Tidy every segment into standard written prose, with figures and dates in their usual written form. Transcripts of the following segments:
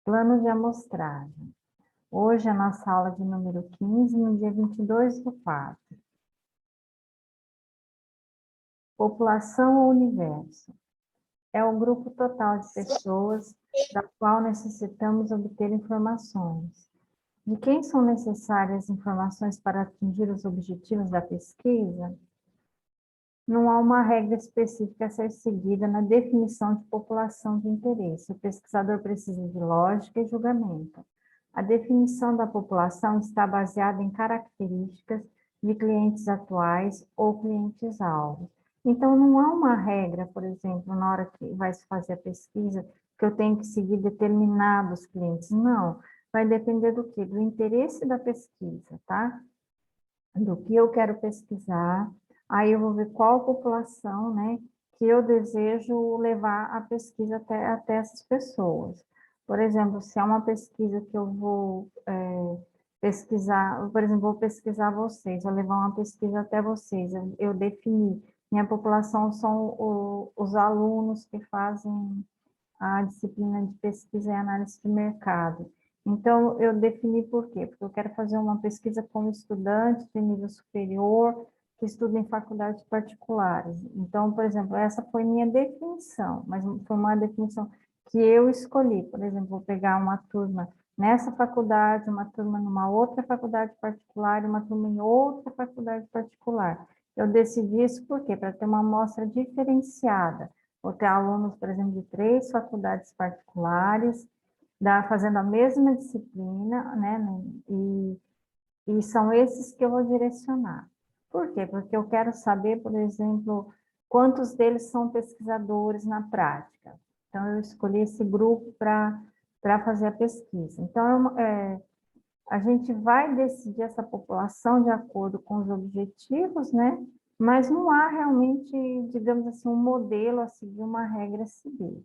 Plano de amostragem. Hoje é nossa aula de número 15, no dia 22/4. População ou universo? É o grupo total de pessoas da qual necessitamos obter informações. De quem são necessárias informações para atingir os objetivos da pesquisa? Não há uma regra específica a ser seguida na definição de população de interesse. O pesquisador precisa de lógica e julgamento. A definição da população está baseada em características de clientes atuais ou clientes-alvo. Então, não há uma regra, por exemplo, na hora que vai se fazer a pesquisa, que eu tenho que seguir determinados clientes. Não, vai depender do quê? Do interesse da pesquisa, tá? Do que eu quero pesquisar, aí eu vou ver qual população, né, que eu desejo levar a pesquisa até essas pessoas. Por exemplo, se é uma pesquisa que eu vou pesquisar, por exemplo, vou pesquisar vocês, vou levar uma pesquisa até vocês, eu defini, minha população são os alunos que fazem a disciplina de pesquisa e análise de mercado. Então, eu defini por quê? Porque eu quero fazer uma pesquisa com estudantes de nível superior que estudam em faculdades particulares. Então, por exemplo, essa foi minha definição, mas foi uma definição que eu escolhi. Por exemplo, vou pegar uma turma nessa faculdade, uma turma numa outra faculdade particular e uma turma em outra faculdade particular. Eu decidi isso por quê? Para ter uma amostra diferenciada. Vou ter alunos, por exemplo, de 3 faculdades particulares, fazendo a mesma disciplina, né? E são esses que eu vou direcionar. Por quê? Porque eu quero saber, por exemplo, quantos deles são pesquisadores na prática. Então, eu escolhi esse grupo para fazer a pesquisa. Então, a gente vai decidir essa população de acordo com os objetivos, né? Mas não há realmente, digamos assim, um modelo a seguir, uma regra a seguir.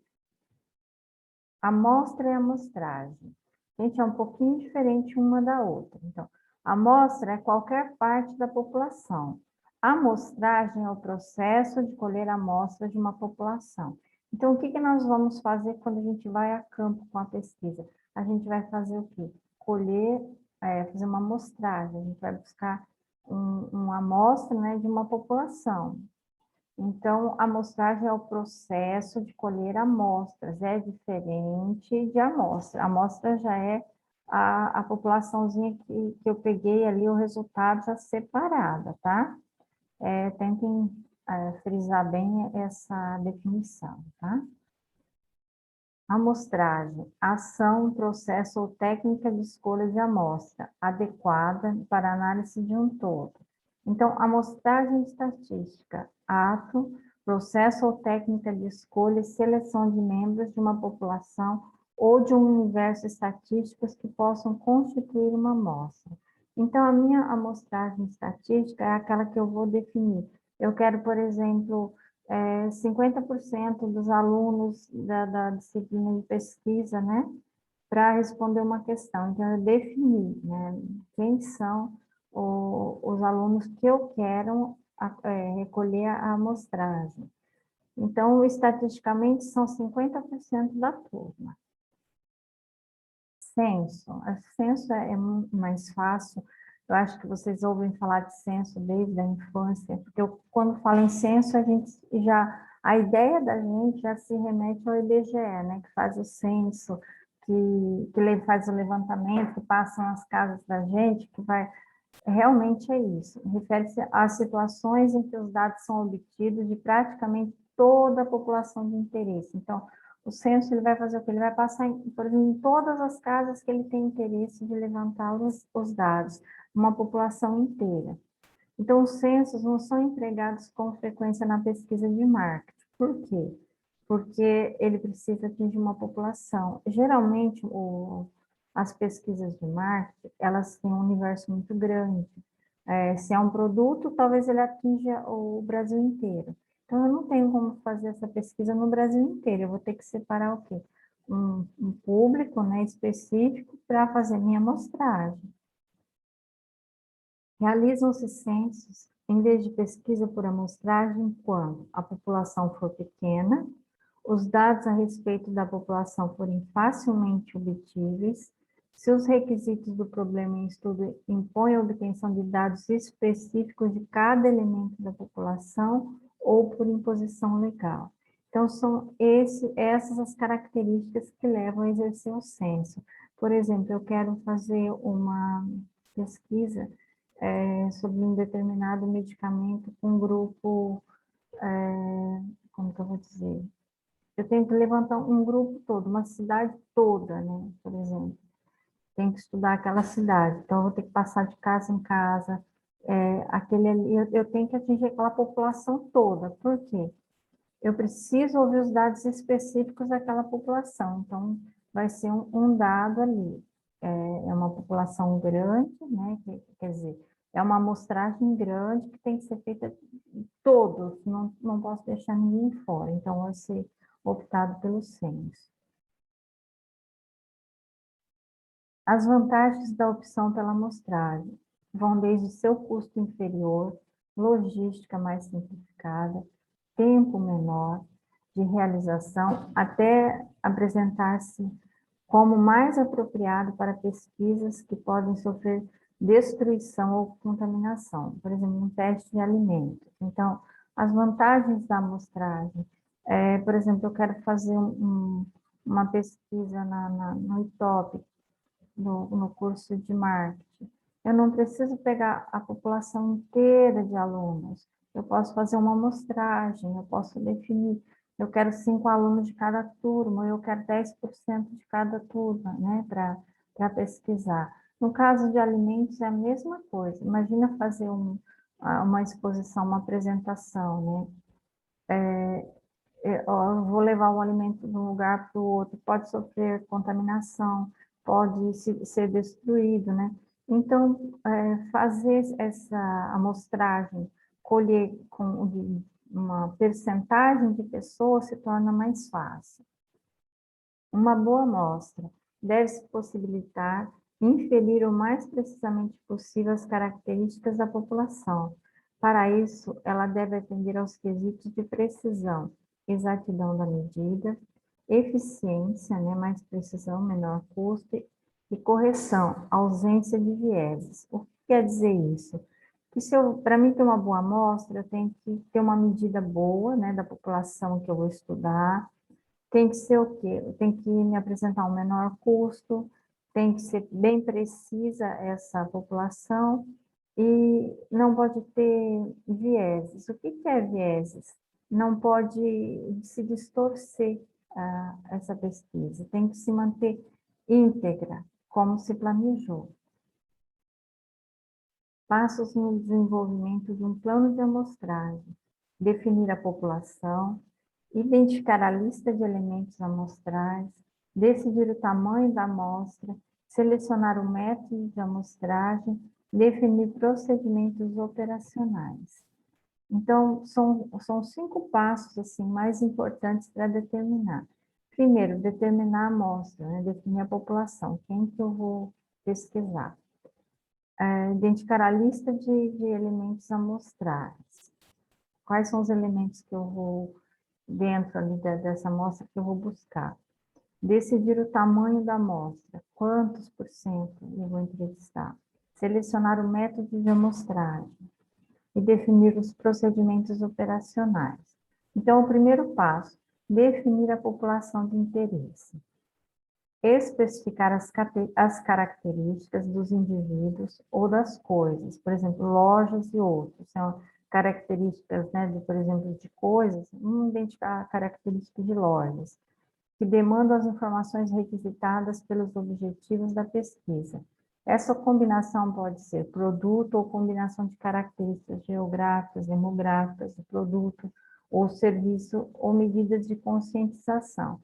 Amostra e amostragem. Gente, é um pouquinho diferente uma da outra. Então, amostra é qualquer parte da população. Amostragem é o processo de colher amostras de uma população. Então, o que nós vamos fazer quando a gente vai a campo com a pesquisa? A gente vai fazer o quê? Colher, fazer uma amostragem. A gente vai buscar uma amostra, né, de uma população. Então, a amostragem é o processo de colher amostras, é diferente de amostra. A amostra já é a populaçãozinha que eu peguei ali, o resultado já separada, tá? Tentem frisar bem essa definição, tá? Amostragem, ação, processo ou técnica de escolha de amostra, adequada para análise de um todo. Então, amostragem estatística, ato, processo ou técnica de escolha e seleção de membros de uma população ou de um universo estatísticos que possam constituir uma amostra. Então, a minha amostragem estatística é aquela que eu vou definir. Eu quero, por exemplo, 50% dos alunos da disciplina de pesquisa, né, para responder uma questão. Então, eu defini, né, quem são os alunos que eu quero recolher a amostragem. Então, estatisticamente, são 50% da turma. Censo. Censo é mais fácil. Eu acho que vocês ouvem falar de censo desde a infância, porque quando falo em censo, a ideia da gente já se remete ao IBGE, né, que faz o censo, que faz o levantamento, que passa nas casas da gente, realmente é isso. Refere-se às situações em que os dados são obtidos de praticamente toda a população de interesse. Então, o censo ele vai fazer o quê? Ele vai passar, por exemplo, em todas as casas que ele tem interesse de levantar os dados, uma população inteira. Então, os censos não são empregados com frequência na pesquisa de marketing. Por quê? Porque ele precisa atingir uma população. Geralmente, as pesquisas de marketing, elas têm um universo muito grande. Se é um produto, talvez ele atinja o Brasil inteiro. Então, eu não tenho como fazer essa pesquisa no Brasil inteiro. Eu vou ter que separar o quê? Um público, né, específico para fazer minha amostragem. Realizam-se censos em vez de pesquisa por amostragem quando a população for pequena os dados a respeito da população forem facilmente obtíveis, se os requisitos do problema em estudo impõem a obtenção de dados específicos de cada elemento da população ou por imposição legal. Então, são essas as características que levam a exercer o censo. Por exemplo, eu quero fazer uma pesquisa sobre um determinado medicamento com um grupo, como que eu vou dizer? Eu tenho que levantar um grupo todo, uma cidade toda, né, por exemplo. Tenho que estudar aquela cidade, então eu vou ter que passar de casa em casa, aquele ali, eu tenho que atingir aquela população toda. Por quê? Eu preciso ouvir os dados específicos daquela população, então vai ser um dado ali. É uma população grande, né? Quer dizer, é uma amostragem grande que tem que ser feita todos, não posso deixar ninguém fora, então vai ser optado pelo censo. As vantagens da opção pela amostragem vão desde seu custo inferior, logística mais simplificada, tempo menor de realização, até apresentar-se como mais apropriado para pesquisas que podem sofrer destruição ou contaminação, por exemplo, um teste de alimentos. Então, as vantagens da amostragem, por exemplo, eu quero fazer uma pesquisa no ITOP, no curso de marketing. Eu não preciso pegar a população inteira de alunos, eu posso fazer uma amostragem, eu posso definir, eu quero 5 alunos de cada turma, eu quero 10% de cada turma, né, para pesquisar. No caso de alimentos, é a mesma coisa. Imagina fazer uma exposição, uma apresentação, né? Eu vou levar um alimento de um lugar para o outro, pode sofrer contaminação, pode ser destruído, né? Então, fazer essa amostragem, colher com uma percentagem de pessoas se torna mais fácil. Uma boa amostra deve-se possibilitar inferir o mais precisamente possível as características da população. Para isso, ela deve atender aos quesitos de precisão, exatidão da medida, eficiência, né, mais precisão, menor custo, e correção, ausência de vieses. O que quer dizer isso? Que para mim ter uma boa amostra, eu tenho que ter uma medida boa, né, da população que eu vou estudar, tem que ser o quê? Tem que me apresentar um menor custo, tem que ser bem precisa essa população e não pode ter vieses. O que que é vieses? Não pode se distorcer essa pesquisa, tem que se manter íntegra, como se planejou. Passos no desenvolvimento de um plano de amostragem, definir a população, identificar a lista de elementos amostrais, decidir o tamanho da amostra, selecionar o método de amostragem, definir procedimentos operacionais. Então, são 5 passos assim, mais importantes para determinar. Primeiro, determinar a amostra, né? Definir a população, quem que eu vou pesquisar. Identificar a lista de elementos amostrais. Quais são os elementos que eu vou dentro ali dessa amostra que eu vou buscar. Decidir o tamanho da amostra, quantos por cento eu vou entrevistar. Selecionar o método de amostragem e definir os procedimentos operacionais. Então, o primeiro passo, definir a população de interesse. Especificar as características dos indivíduos ou das coisas, por exemplo, lojas e outros, são características, né, por exemplo, de coisas, identificar características de lojas, que demandam as informações requisitadas pelos objetivos da pesquisa. Essa combinação pode ser produto ou combinação de características geográficas, demográficas do produto ou serviço ou medidas de conscientização.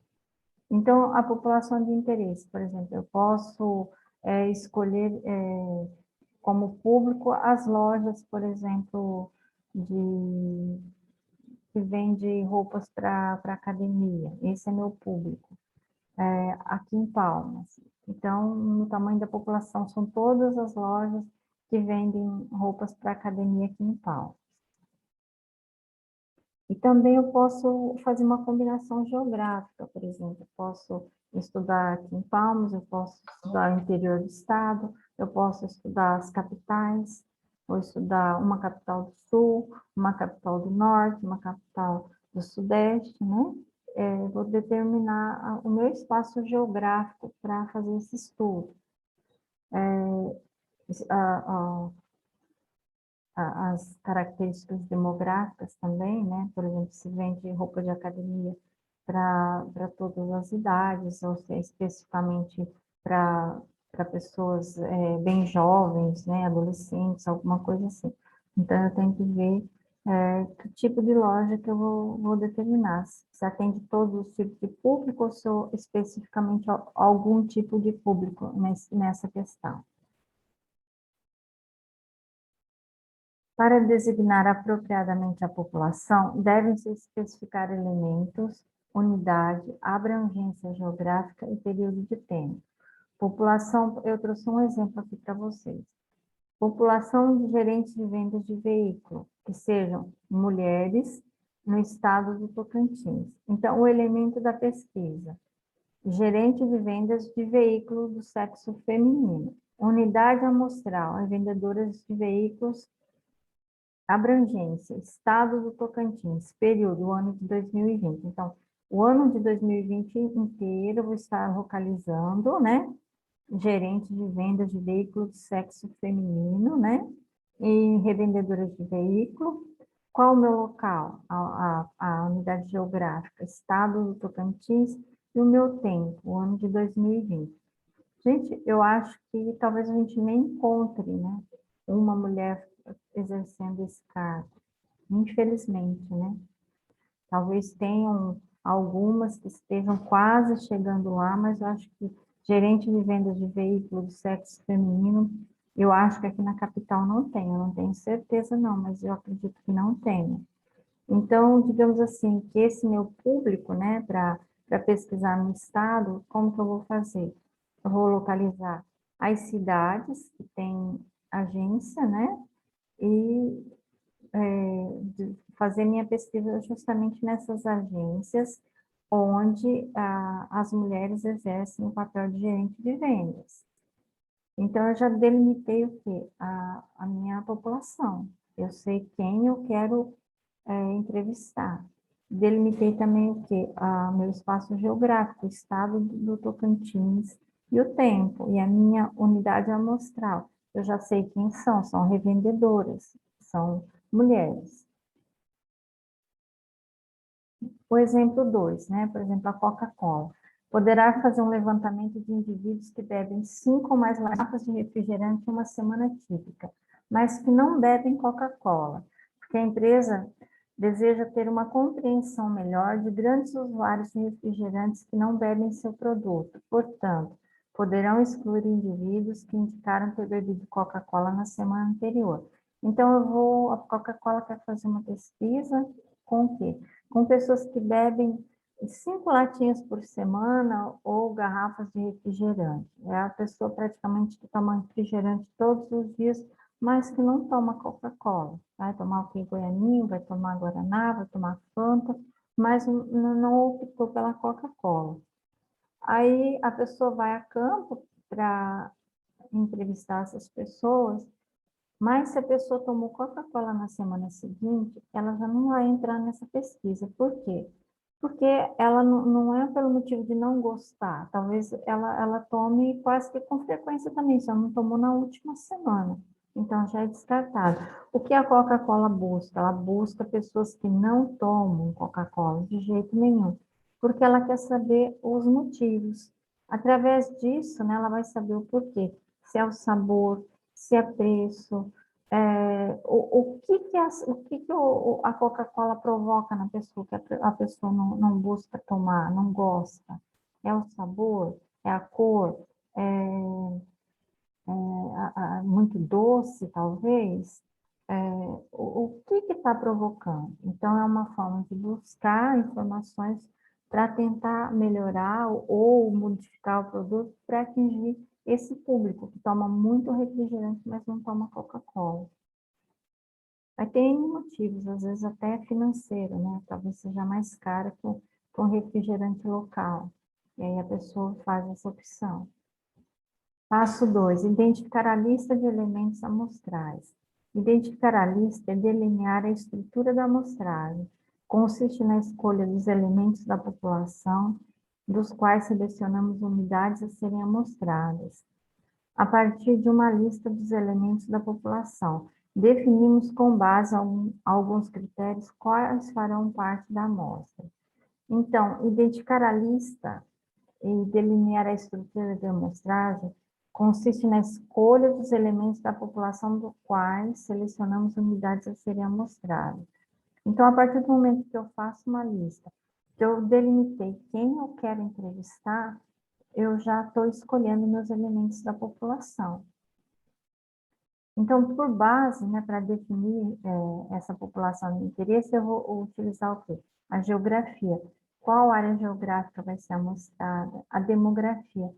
Então, a população de interesse, por exemplo, eu posso escolher como público as lojas, por exemplo, que vende roupas para academia. Esse é meu público, aqui em Palmas. Então, no tamanho da população, são todas as lojas que vendem roupas para academia aqui em Palmas. E também eu posso fazer uma combinação geográfica, por exemplo, eu posso estudar aqui em Palmas, eu posso estudar o interior do estado, eu posso estudar as capitais, vou estudar uma capital do sul, uma capital do norte, uma capital do sudeste, né? Vou determinar o meu espaço geográfico para fazer esse estudo. As características demográficas também, né? Por exemplo, se vende roupa de academia para todas as idades, ou se é especificamente para pessoas bem jovens, né? Adolescentes, alguma coisa assim. Então, eu tenho que ver que tipo de loja que eu vou determinar, se atende todos os tipos de público ou se eu especificamente algum tipo de público nessa questão. Para designar apropriadamente a população, devem-se especificar elementos, unidade, abrangência geográfica e período de tempo. População, eu trouxe um exemplo aqui para vocês. População de gerentes de vendas de veículo, que sejam mulheres no estado do Tocantins. Então, o elemento da pesquisa, gerente de vendas de veículo do sexo feminino. Unidade amostral, vendedoras de veículos. Abrangência, Estado do Tocantins, período, ano de 2020. Então, o ano de 2020 inteiro eu vou estar localizando, né? Gerente de vendas de veículos de sexo feminino, né? E revendedoras de veículo. Qual o meu local? A unidade geográfica, Estado do Tocantins, e o meu tempo, o ano de 2020. Gente, eu acho que talvez a gente nem encontre, né? Uma mulher exercendo esse cargo. Infelizmente, né? Talvez tenham algumas que estejam quase chegando lá, mas eu acho que gerente de vendas de veículo do sexo feminino, eu acho que aqui na capital não tem, eu não tenho certeza não, mas eu acredito que não tenha. Então, digamos assim, que esse meu público, né, para pesquisar no estado, como que eu vou fazer? Eu vou localizar as cidades que têm agência, né, e fazer minha pesquisa justamente nessas agências onde as mulheres exercem o papel de gerente de vendas. Então, eu já delimitei o quê? A minha população. Eu sei quem eu quero entrevistar. Delimitei também o quê? Meu espaço geográfico, o estado do Tocantins e o tempo, e a minha unidade amostral. Eu já sei quem são revendedoras, são mulheres. O exemplo 2, né? Por exemplo, a Coca-Cola. Poderá fazer um levantamento de indivíduos que bebem 5 ou mais latas de refrigerante em uma semana típica, mas que não bebem Coca-Cola, porque a empresa deseja ter uma compreensão melhor de grandes usuários de refrigerantes que não bebem seu produto. Portanto, poderão excluir indivíduos que indicaram ter bebido Coca-Cola na semana anterior. Então, a Coca-Cola quer fazer uma pesquisa com o quê? Com pessoas que bebem 5 latinhas por semana ou garrafas de refrigerante. É a pessoa praticamente que toma refrigerante todos os dias, mas que não toma Coca-Cola. Vai tomar o que? Goianinho, vai tomar Guaraná, vai tomar Fanta, mas não optou pela Coca-Cola. Aí a pessoa vai a campo para entrevistar essas pessoas, mas se a pessoa tomou Coca-Cola na semana seguinte, ela já não vai entrar nessa pesquisa. Por quê? Porque ela não é pelo motivo de não gostar. Talvez ela tome quase que com frequência também, só não tomou na última semana. Então, já é descartado. O que a Coca-Cola busca? Ela busca pessoas que não tomam Coca-Cola de jeito nenhum, porque ela quer saber os motivos. Através disso, né, ela vai saber o porquê. Se é o sabor, se é preço, o que a Coca-Cola provoca na pessoa, que a pessoa não busca tomar, não gosta? É o sabor? É a cor? Muito doce, talvez? O que está provocando? Então, é uma forma de buscar informações para tentar melhorar ou modificar o produto para atingir esse público que toma muito refrigerante, mas não toma Coca-Cola. Vai ter N motivos, às vezes até financeiro, né? Talvez seja mais caro que um refrigerante local. E aí a pessoa faz essa opção. Passo 2, identificar a lista de elementos amostrais. Identificar a lista é delinear a estrutura da amostragem. Consiste na escolha dos elementos da população, dos quais selecionamos unidades a serem amostradas. A partir de uma lista dos elementos da população, definimos com base em alguns critérios quais farão parte da amostra. Então, identificar a lista e delinear a estrutura de amostragem consiste na escolha dos elementos da população do quais selecionamos unidades a serem amostradas. Então, a partir do momento que eu faço uma lista, que eu delimitei quem eu quero entrevistar, eu já estou escolhendo meus elementos da população. Então, por base, né, para definir essa população de interesse, eu vou utilizar o quê? A geografia. Qual área geográfica vai ser amostrada? A demografia.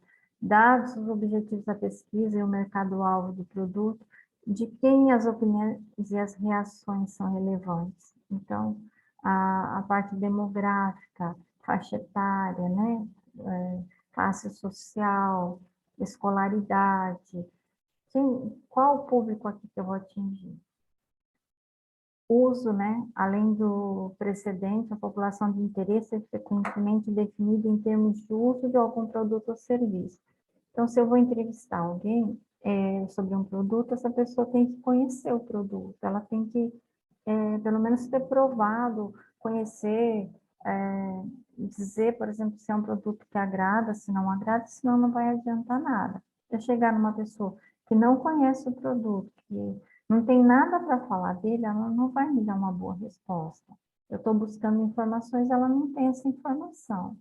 Dados os objetivos da pesquisa e o mercado-alvo do produto, de quem as opiniões e as reações são relevantes. Então, a parte demográfica, faixa etária, né? Classe social, escolaridade, qual o público aqui que eu vou atingir? Uso, né? Além do precedente, a população de interesse é frequentemente definida em termos de uso de algum produto ou serviço. Então, se eu vou entrevistar alguém sobre um produto, essa pessoa tem que conhecer o produto, ela tem que, pelo menos, ter provado, conhecer, dizer, por exemplo, se é um produto que agrada, se não agrada, senão não vai adiantar nada. Se eu chegar numa pessoa que não conhece o produto, que não tem nada para falar dele, ela não vai me dar uma boa resposta. Eu estou buscando informações, ela não tem essa informação.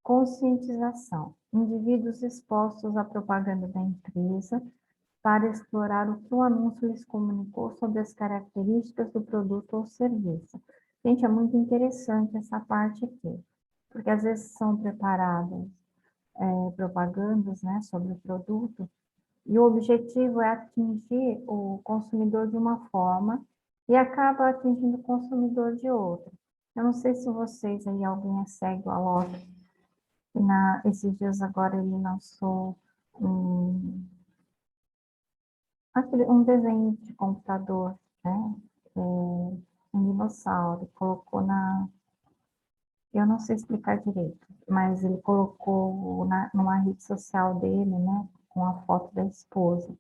Conscientização. Indivíduos expostos à propaganda da empresa para explorar o que o anúncio lhes comunicou sobre as características do produto ou serviço. Gente, é muito interessante essa parte aqui, porque às vezes são preparadas propagandas, né, sobre o produto, e o objetivo é atingir o consumidor de uma forma e acaba atingindo o consumidor de outra. Eu não sei se vocês aí, alguém segue o Alok, esses dias agora ele lançou um, um desenho de computador, né? Um dinossauro, colocou eu não sei explicar direito, mas ele colocou numa rede social dele, né, com a foto da esposa.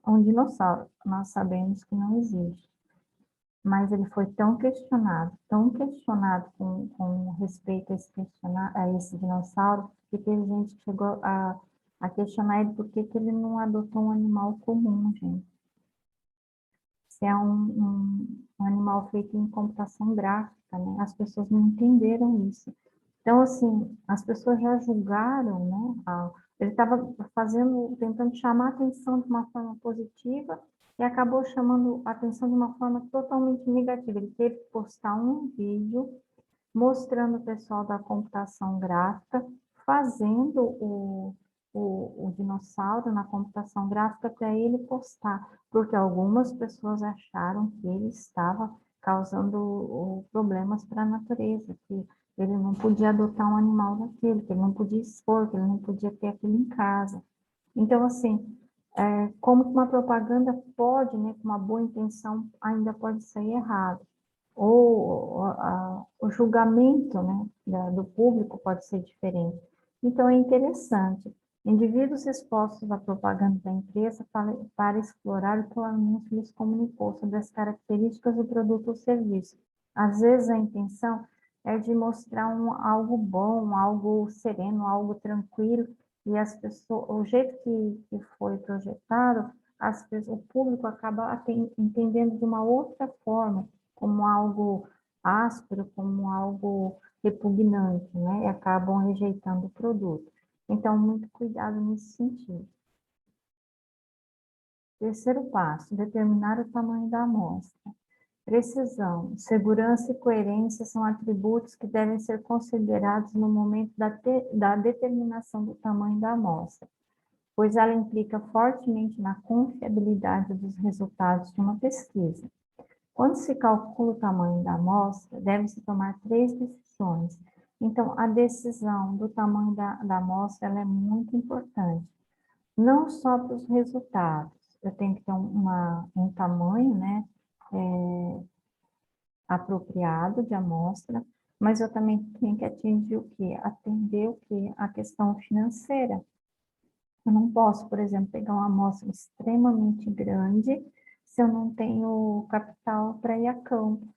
Um dinossauro, nós sabemos que não existe, mas ele foi tão questionado com respeito a esse dinossauro, que teve gente que chegou a questionar ele por que ele não adotou um animal comum, gente. Se é um animal feito em computação gráfica, né? As pessoas não entenderam isso. Então, assim, as pessoas já julgaram, né? Ele estava tentando chamar a atenção de uma forma positiva e acabou chamando a atenção de uma forma totalmente negativa. Ele teve que postar um vídeo mostrando o pessoal da computação gráfica fazendo o dinossauro na computação gráfica para ele postar, porque algumas pessoas acharam que ele estava causando problemas para a natureza, que ele não podia adotar um animal daquele, que ele não podia expor, que ele não podia ter aquilo em casa. Então, assim, como que uma propaganda pode, né, com uma boa intenção, ainda pode sair errado. Ou o julgamento, né, do público pode ser diferente. Então, é interessante. Indivíduos expostos à propaganda da empresa para explorar o que o anúncio lhes comunicou sobre as características do produto ou serviço. Às vezes, a intenção é de mostrar algo bom, algo sereno, algo tranquilo, e as pessoas, o jeito que foi projetado, o público acaba entendendo de uma outra forma, como algo áspero, como algo repugnante, né? E acabam rejeitando o produto. Então, muito cuidado nesse sentido. Terceiro passo, determinar o tamanho da amostra. Precisão, segurança e coerência são atributos que devem ser considerados no momento da determinação do tamanho da amostra, pois ela implica fortemente na confiabilidade dos resultados de uma pesquisa. Quando se calcula o tamanho da amostra, deve-se tomar 3 decisões. Então, a decisão do tamanho da amostra ela é muito importante, não só para os resultados. Eu tenho que ter um tamanho, né, apropriado de amostra, mas eu também tenho que atingir o quê? Atender o quê? A questão financeira. Eu não posso, por exemplo, pegar uma amostra extremamente grande se eu não tenho capital para ir a campo,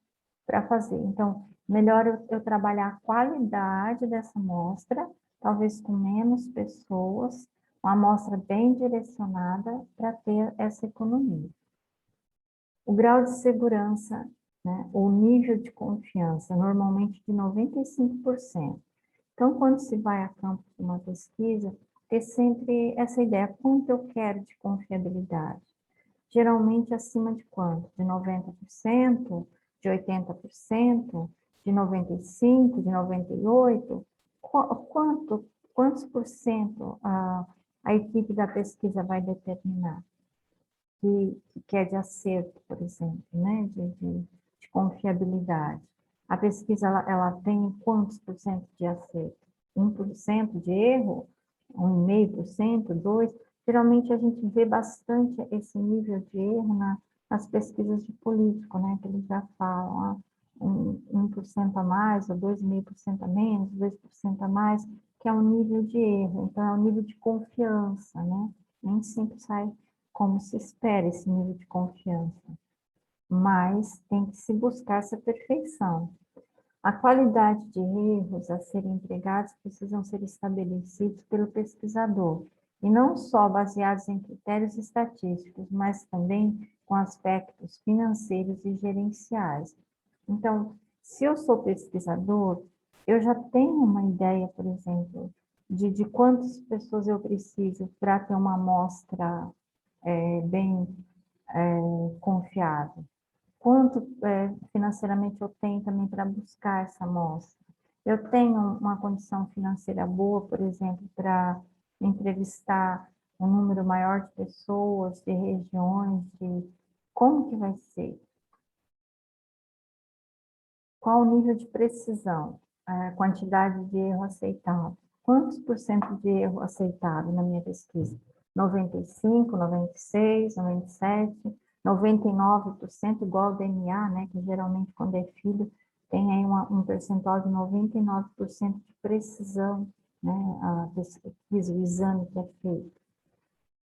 para fazer. Então, melhor eu trabalhar a qualidade dessa amostra, talvez com menos pessoas, uma amostra bem direcionada para ter essa economia. O grau de segurança, né, o nível de confiança, normalmente de 95%. Então, quando se vai a campo de uma pesquisa, ter sempre essa ideia, quanto eu quero de confiabilidade? Geralmente acima de quanto? De 90%, de 80%, de 95%, de 98%? Quantos por cento a equipe da pesquisa vai determinar? Que é de acerto, por exemplo, né? de confiabilidade. A pesquisa, ela tem quantos por cento de acerto? 1% de erro? 1,5%? 2%? Geralmente a gente vê bastante esse nível de erro nas pesquisas de político, né? Que eles já falam, 1% a mais, ou 2,5% a menos, 2% a mais, que é um nível de erro. Então, é um nível de confiança, né? Nem sempre sai como se espera esse nível de confiança, mas tem que se buscar essa perfeição. A qualidade de erros a serem empregados precisam ser estabelecidos pelo pesquisador, e não só baseados em critérios estatísticos, mas também com aspectos financeiros e gerenciais. Então, se eu sou pesquisador, eu já tenho uma ideia, por exemplo, de quantas pessoas eu preciso para ter uma amostra bem confiável. Quanto financeiramente eu tenho também para buscar essa amostra? Eu tenho uma condição financeira boa, por exemplo, para entrevistar um número maior de pessoas, de regiões, de como que vai ser? Qual o nível de precisão? A quantidade de erro aceitável? Quantos por cento de erro aceitável na minha pesquisa? 95, 96, 97, 99% igual ao DNA, né? Que geralmente quando é filho tem aí um percentual de 99% de precisão, né? A pesquisa, o exame que é feito.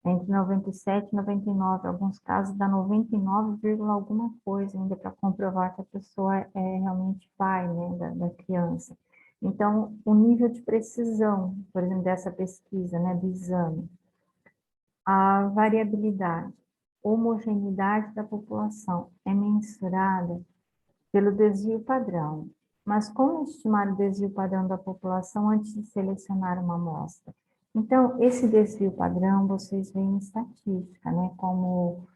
Entre 97 e 99, alguns casos dá 99, alguma coisa ainda para comprovar que a pessoa é realmente pai, né, da criança. Então, o nível de precisão, por exemplo, dessa pesquisa, né, do exame, a variabilidade, homogeneidade da população é mensurada pelo desvio padrão. Mas como estimar o desvio padrão da população antes de selecionar uma amostra? Então, esse desvio padrão vocês veem em estatística, né? Como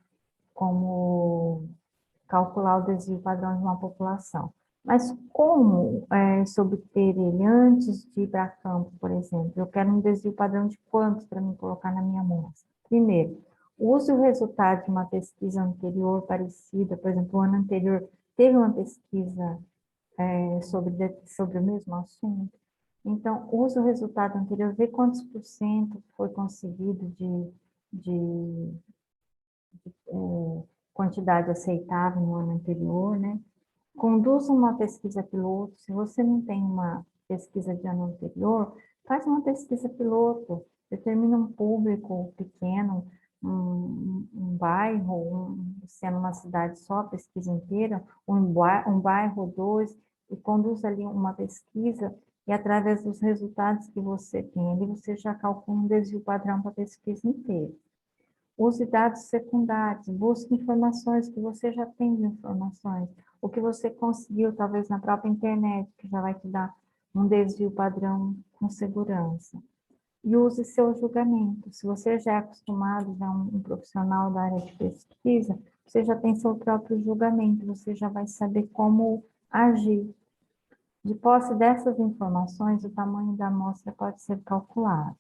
calcular o desvio padrão de uma população. Mas como se obter ele antes de ir para campo, por exemplo? Eu quero um desvio padrão de quantos para me colocar na minha amostra? Primeiro, use o resultado de uma pesquisa anterior parecida, por exemplo, o ano anterior teve uma pesquisa sobre o mesmo assunto. Então, use o resultado anterior, vê quantos por cento foi conseguido de quantidade aceitável no ano anterior, né? Conduza uma pesquisa piloto. Se você não tem uma pesquisa de ano anterior, faz uma pesquisa piloto, determina um público pequeno, um bairro, sendo uma cidade só, a pesquisa inteira, um bairro ou dois, e conduz ali uma pesquisa, e através dos resultados que você tem ali, você já calcula um desvio padrão para a pesquisa inteira. Use dados secundários, busque informações que você já tem de informações, o que você conseguiu, talvez, na própria internet, que já vai te dar um desvio padrão com segurança. E use seu julgamento. Se você já é acostumado, já é um profissional da área de pesquisa, você já tem seu próprio julgamento, você já vai saber como agir. De posse dessas informações, o tamanho da amostra pode ser calculado.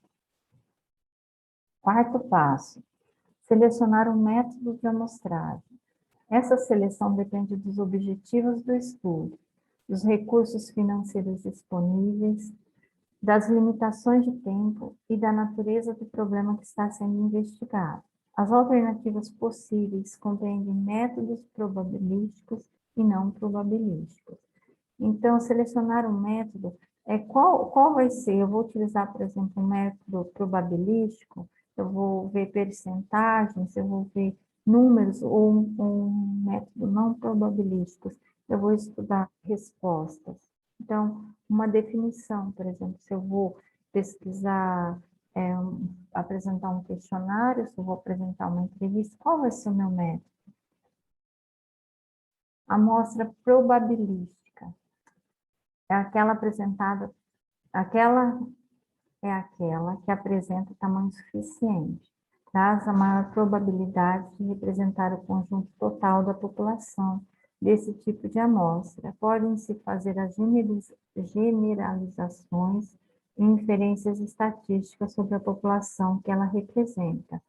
Quarto passo, selecionar um método de amostragem. Essa seleção depende dos objetivos do estudo, dos recursos financeiros disponíveis, das limitações de tempo e da natureza do problema que está sendo investigado. As alternativas possíveis compreendem métodos probabilísticos e não probabilísticos. Então, selecionar um método, qual vai ser? Eu vou utilizar, por exemplo, um método probabilístico, eu vou ver percentagens, eu vou ver números, ou um método não probabilístico, eu vou estudar respostas. Então, uma definição, por exemplo, se eu vou pesquisar, apresentar um questionário, se eu vou apresentar uma entrevista, qual vai ser o meu método? Amostra probabilística é aquela apresentada, aquela é aquela que apresenta tamanho suficiente, traz a maior probabilidade de representar o conjunto total da população desse tipo de amostra. Podem-se fazer as generalizações e inferências estatísticas sobre a população que ela representa,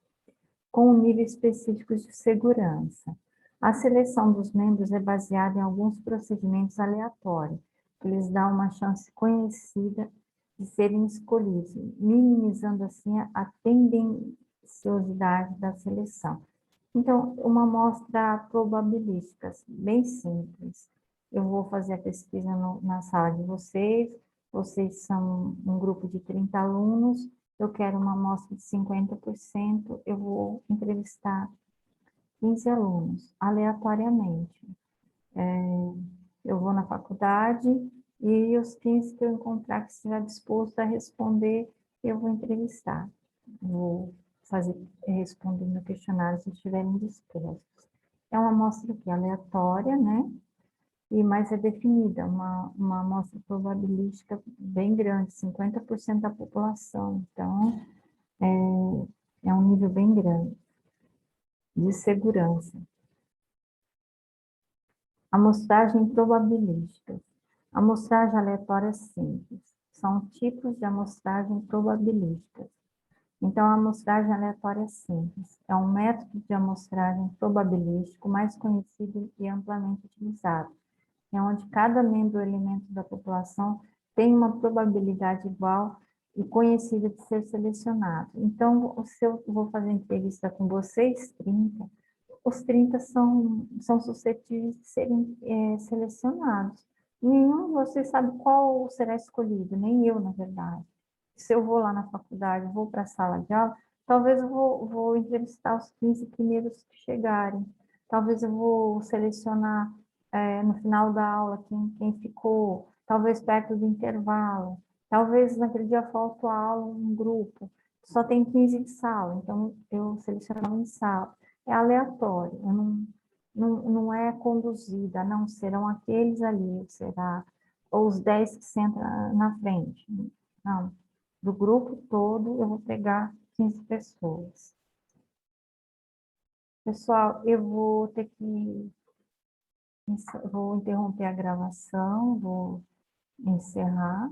com um nível específico de segurança. A seleção dos membros é baseada em alguns procedimentos aleatórios, que lhes dão uma chance conhecida de serem escolhidos, minimizando assim a tendenciosidade da seleção. Então, uma amostra probabilística, bem simples. Eu vou fazer a pesquisa na sala de vocês são um grupo de 30 alunos, eu quero uma amostra de 50%, eu vou entrevistar 15 alunos, aleatoriamente. Eu vou na faculdade e os 15 que eu encontrar que estiver disposto a responder, eu vou entrevistar. Vou responder meu questionário se estiverem dispostos. É uma amostra aqui aleatória, né? Mas é definida, uma amostra probabilística bem grande, 50% da população. Então, é um nível bem grande de segurança. Amostragem probabilística. Amostragem aleatória simples. São tipos de amostragem probabilística. Então, a amostragem aleatória simples é um método de amostragem probabilístico mais conhecido e amplamente utilizado. É onde cada membro ou elemento da população tem uma probabilidade igual e conhecida de ser selecionado. Então, se eu vou fazer entrevista com vocês, 30, os 30 são suscetíveis de serem selecionados. Nenhum de vocês sabe qual será escolhido, nem eu, na verdade. Se eu vou lá na faculdade, vou para a sala de aula, talvez eu vou entrevistar os 15 primeiros que chegarem. Talvez eu vou selecionar no final da aula quem ficou, talvez perto do intervalo. Talvez naquele dia falta a aula um grupo, só tem 15 de sala, então eu seleciono em sala. É aleatório, não é conduzida, não serão aqueles ali, será ou os 10 que sentam na frente. Não, do grupo todo eu vou pegar 15 pessoas. Pessoal, eu vou ter que vou interromper a gravação, vou encerrar.